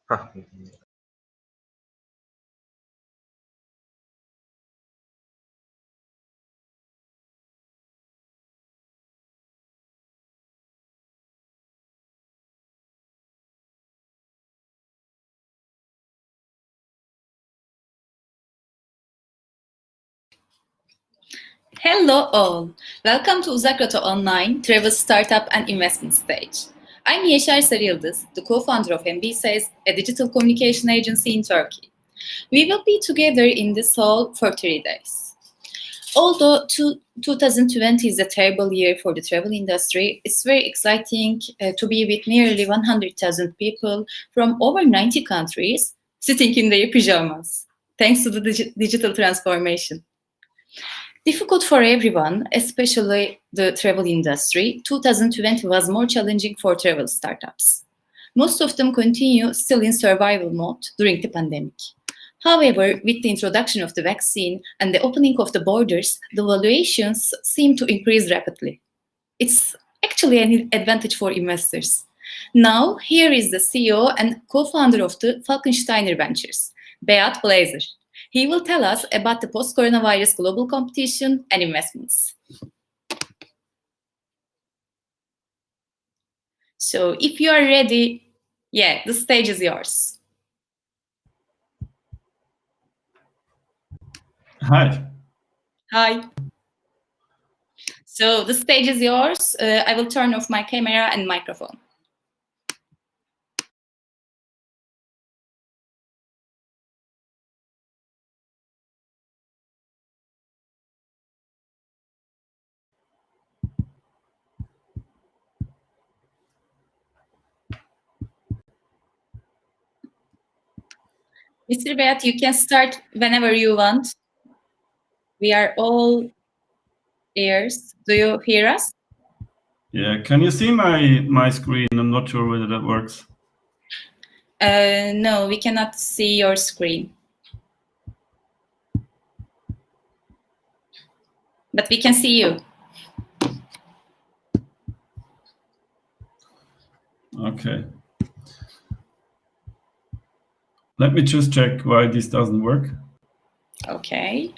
Huh. Hello all! Welcome to Uzak Rota Online, Travel Startup and Investment Stage. I'm Yeşer Sarıyıldız, the co-founder of MBSAys, a digital communication agency in Turkey. We will be together in this hall for 3 days. Although 2020 is a terrible year for the travel industry, it's very exciting to be with nearly 100,000 people from over 90 countries sitting in their pajamas, thanks to the digital transformation. Difficult for everyone, especially the travel industry, 2020 was more challenging for travel startups. Most of them continue still in survival mode during the pandemic. However, with the introduction of the vaccine and the opening of the borders, the valuations seem to increase rapidly. It's actually an advantage for investors. Now, here is the CEO and co-founder of the Falkensteiner Ventures, Beat Blazer. He will tell us about the post-coronavirus global competition and investments. So if you are ready, the stage is yours. Hi. Hi. So the stage is yours. I will turn off my camera and microphone. Mr. Beat, you can start whenever you want. We are all ears. Do you hear us? Yeah, can you see my screen? I'm not sure whether that works. No, we cannot see your screen. But we can see you. Okay. Let me just check why this doesn't work. Okay.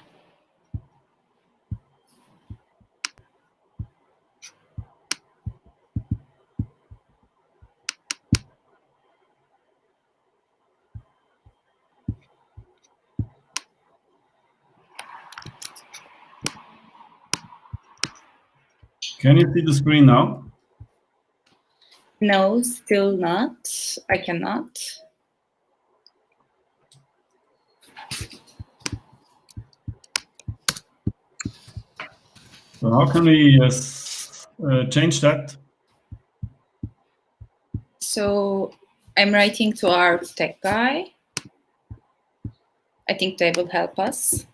Can you see the screen now? No, still not. I cannot. So how can we change that? So I'm writing to our tech guy. I think they will help us.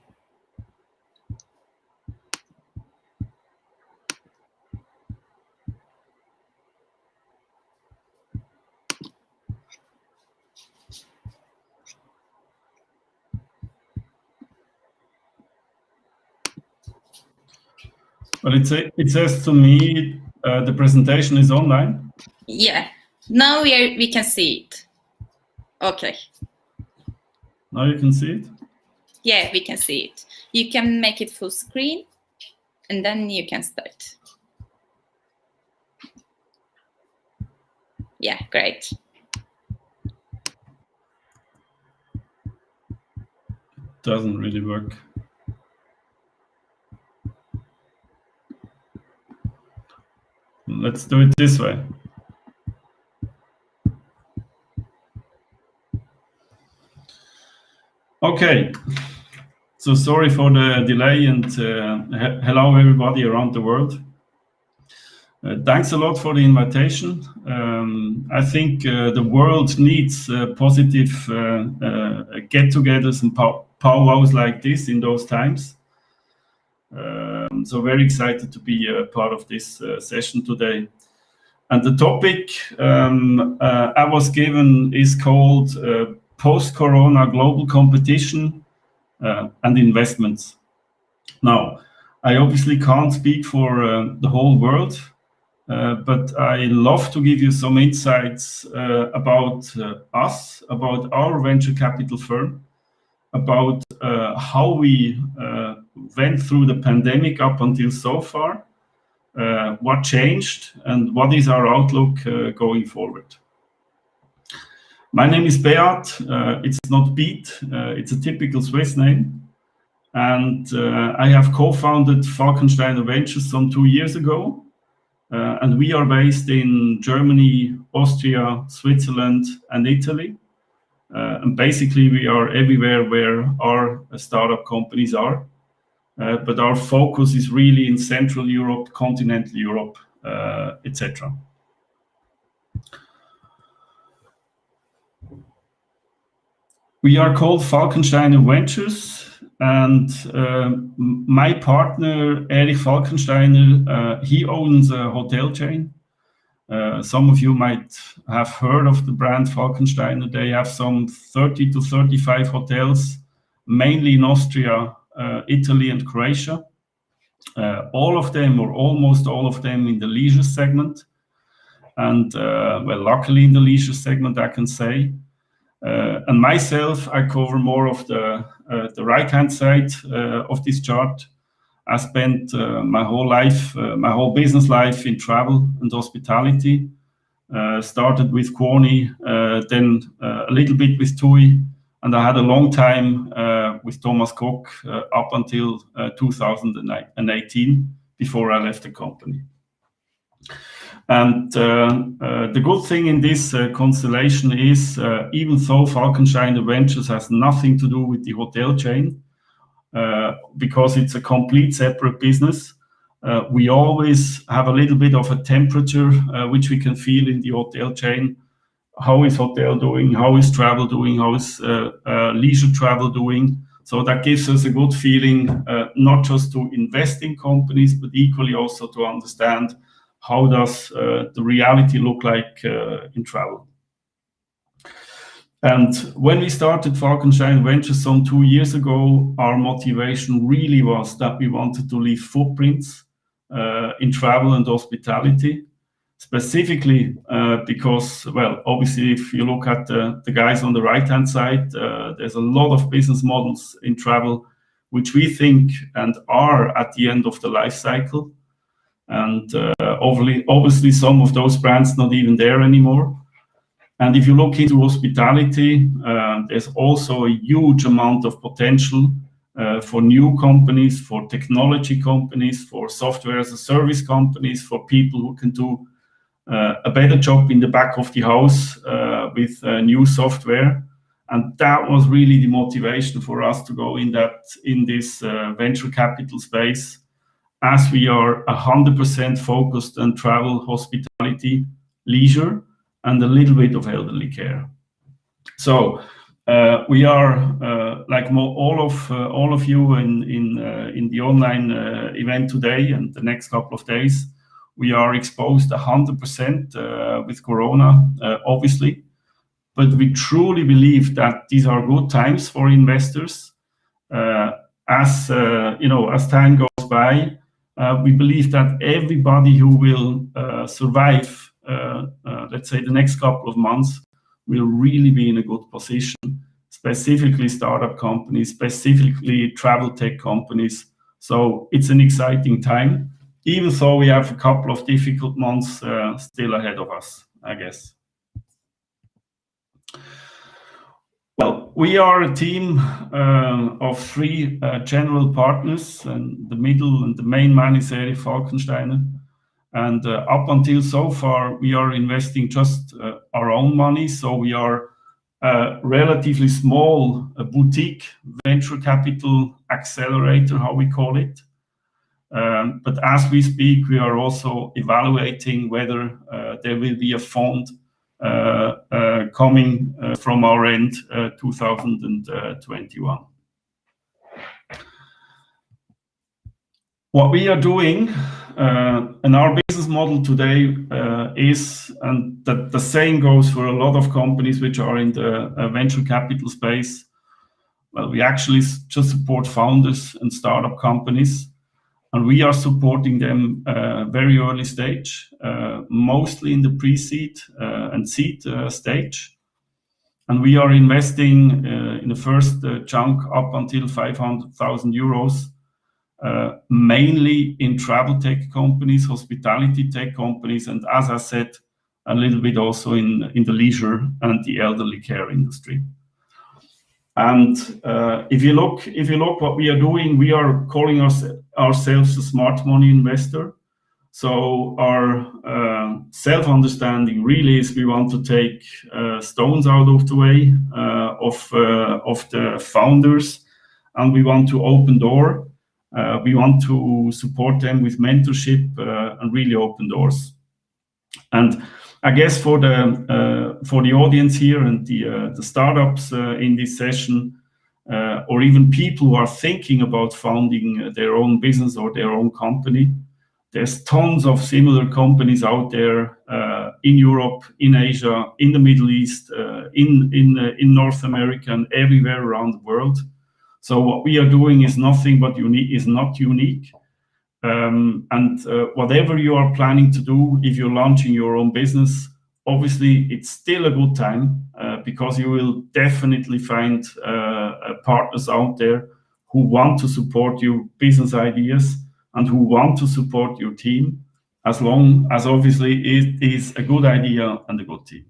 But it says to me the presentation is online. Yeah, now we can see it. Okay. Now you can see it? Yeah, we can see it. You can make it full screen and then you can start. Yeah, great. Doesn't really work. Let's do it this way. Okay, so sorry for the delay and hello everybody around the world. Thanks a lot for the invitation. I think the world needs positive get-togethers and powwows like this in those times. So very excited to be a part of this session today. And the topic I was given is called Post-Corona Global Competition and Investments. Now, I obviously can't speak for the whole world, but I love to give you some insights about us, about our venture capital firm, about how we went through the pandemic up until so far, what changed, and what is our outlook going forward. My name is Beat. It's not Beat. It's a typical Swiss name. And I have co-founded Falkensteiner Ventures some 2 years ago. And we are based in Germany, Austria, Switzerland, and Italy. And basically, we are everywhere where our startup companies are. But our focus is really in Central Europe, Continental Europe, etc. We are called Falkensteiner Ventures, and my partner, Erich Falkensteiner, he owns a hotel chain. Some of you might have heard of the brand Falkensteiner. They have some 30 to 35 hotels, mainly in Austria, Italy, and Croatia. All of them, or almost all of them, in the leisure segment. And, well, luckily in the leisure segment, I can say. And myself, I cover more of the right-hand side of this chart. I spent my whole life, my whole business life in travel and hospitality. Started with Kuoni, then a little bit with TUI, and I had a long time with Thomas Cook up until 2018, before I left the company. And the good thing in this constellation is, even though Falkensteiner Ventures has nothing to do with the hotel chain, because it's a complete separate business, we always have a little bit of a temperature which we can feel in the hotel chain. How is hotel doing? How is travel doing? How is leisure travel doing? So that gives us a good feeling, not just to invest in companies, but equally also to understand how does the reality look like in travel. And when we started Falkensteiner Ventures some 2 years ago, our motivation really was that we wanted to leave footprints in travel and hospitality, specifically because, well, obviously, if you look at the guys on the right-hand side, there's a lot of business models in travel, which we think and are at the end of the life cycle. And obviously, some of those brands not even there anymore. And if you look into hospitality, there's also a huge amount of potential for new companies, for technology companies, for software as a service companies, for people who can do a better job in the back of the house with new software. And that was really the motivation for us to go in this venture capital space, as we are 100% focused on travel, hospitality, leisure, and a little bit of elderly care. So we are like all of you in the online event today and the next couple of days. We are exposed 100% with Corona, obviously, but we truly believe that these are good times for investors. As time goes by, we believe that everybody who will survive, let's say, the next couple of months, will really be in a good position, specifically startup companies, specifically travel tech companies. So it's an exciting time, even though we have a couple of difficult months still ahead of us, I guess. Well, we are a team of 3 general partners, and the middle and the main man is Erich Falkensteiner. And up until so far, we are investing just our own money. So we are a relatively small boutique venture capital accelerator, how we call it. But as we speak, we are also evaluating whether there will be a fund coming from our end 2021. What we are doing and our business model today is, and that the same goes for a lot of companies which are in the venture capital space. Well, we actually just support founders and startup companies. and we are supporting them very early stage, mostly in the pre-seed and seed stage. And we are investing in the first chunk up until 500,000 euros, mainly in travel tech companies, hospitality tech companies, and as I said, a little bit also in the leisure and the elderly care industry. And if you look what we are doing, we are calling ourselves a smart money investor. So our self-understanding really is we want to take stones out of the way of the founders, and we want to open door. We want to support them with mentorship and really open doors. And I guess for the audience here and the startups in this session, or even people who are thinking about founding their own business or their own company, there's tons of similar companies out there in Europe, in Asia, in the Middle East, in North America, and everywhere around the world. So what we are doing is nothing but not unique. And whatever you are planning to do, if you're launching your own business, obviously it's still a good time because you will definitely find partners out there who want to support your business ideas and who want to support your team, as long as obviously it is a good idea and a good team.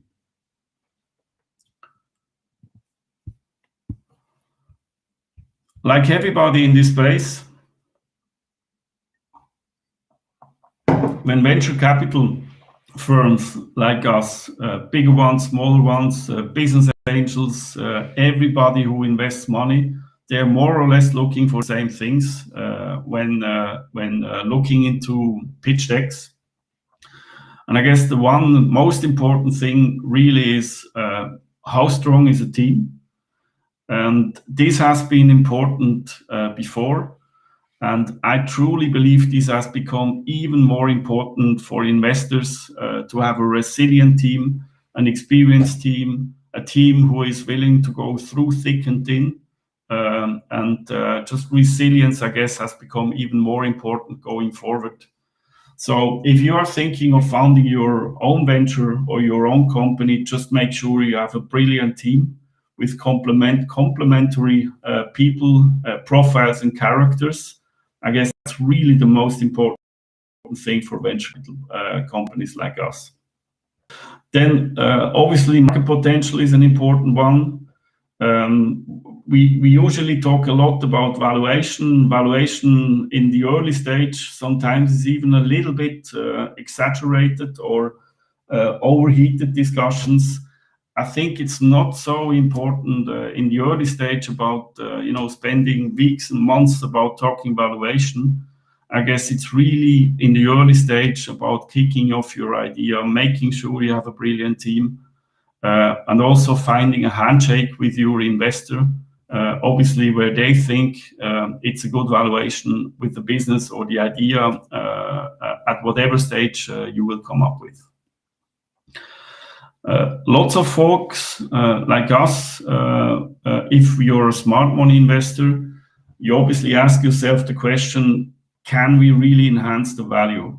Like everybody in this place, when venture capital firms like us, bigger ones, smaller ones, business angels, everybody who invests money, they're more or less looking for the same things when looking into pitch decks. And I guess the one most important thing really is how strong is a team. And this has been important before. And I truly believe this has become even more important for investors to have a resilient team, an experienced team, a team who is willing to go through thick and thin. And just resilience, I guess, has become even more important going forward. So if you are thinking of founding your own venture or your own company, just make sure you have a brilliant team with complementary people, profiles and characters. I guess that's really the most important thing for venture companies like us. Then obviously market potential is an important one. We usually talk a lot about valuation. Valuation in the early stage sometimes is even a little bit exaggerated or overheated discussions. I think it's not so important in the early stage about spending weeks and months about talking valuation. I guess it's really in the early stage about kicking off your idea, making sure you have a brilliant team, and also finding a handshake with your investor, obviously where they think it's a good valuation with the business or the idea at whatever stage you will come up with. Lots of folks like us, if you're a smart money investor, you obviously ask yourself the question, can we really enhance the value?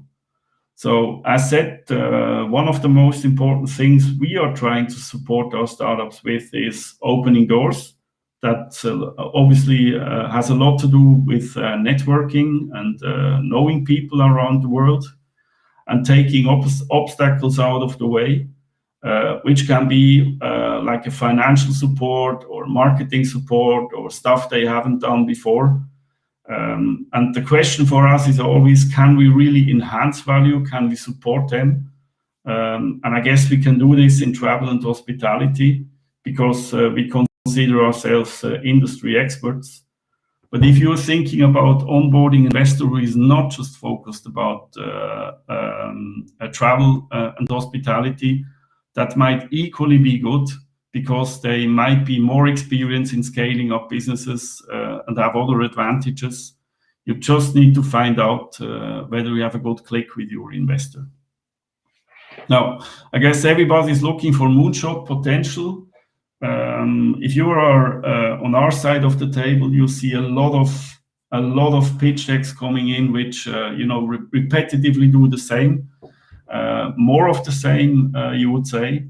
So as said, one of the most important things we are trying to support our startups with is opening doors. That obviously has a lot to do with networking and knowing people around the world and taking obstacles out of the way. Which can be like a financial support or marketing support or stuff they haven't done before. And the question for us is always, can we really enhance value? Can we support them? And I guess we can do this in travel and hospitality because we consider ourselves industry experts. But if you're thinking about onboarding an investor who is not just focused about travel and hospitality, that might equally be good because they might be more experienced in scaling up businesses and have other advantages. You just need to find out whether you have a good click with your investor. Now, I guess everybody's looking for moonshot potential. If you are on our side of the table, you see a lot of a lot of pitch decks coming in, which repetitively do the same, more of the same, you would say.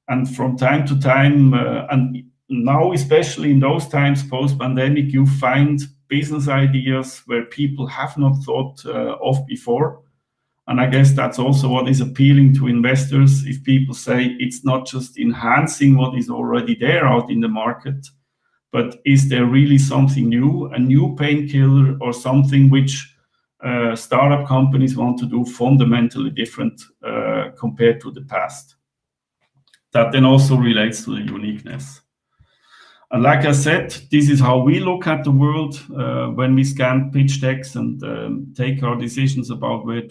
And from time to time, and now especially in those times post-pandemic, you find business ideas where people have not thought of before. And I guess that's also what is appealing to investors. If people say it's not just enhancing what is already there out in the market, but is there really something new, a new painkiller, or something which startup companies want to do fundamentally different compared to the past? That then also relates to the uniqueness. And like I said, this is how we look at the world when we scan pitch decks and take our decisions about where to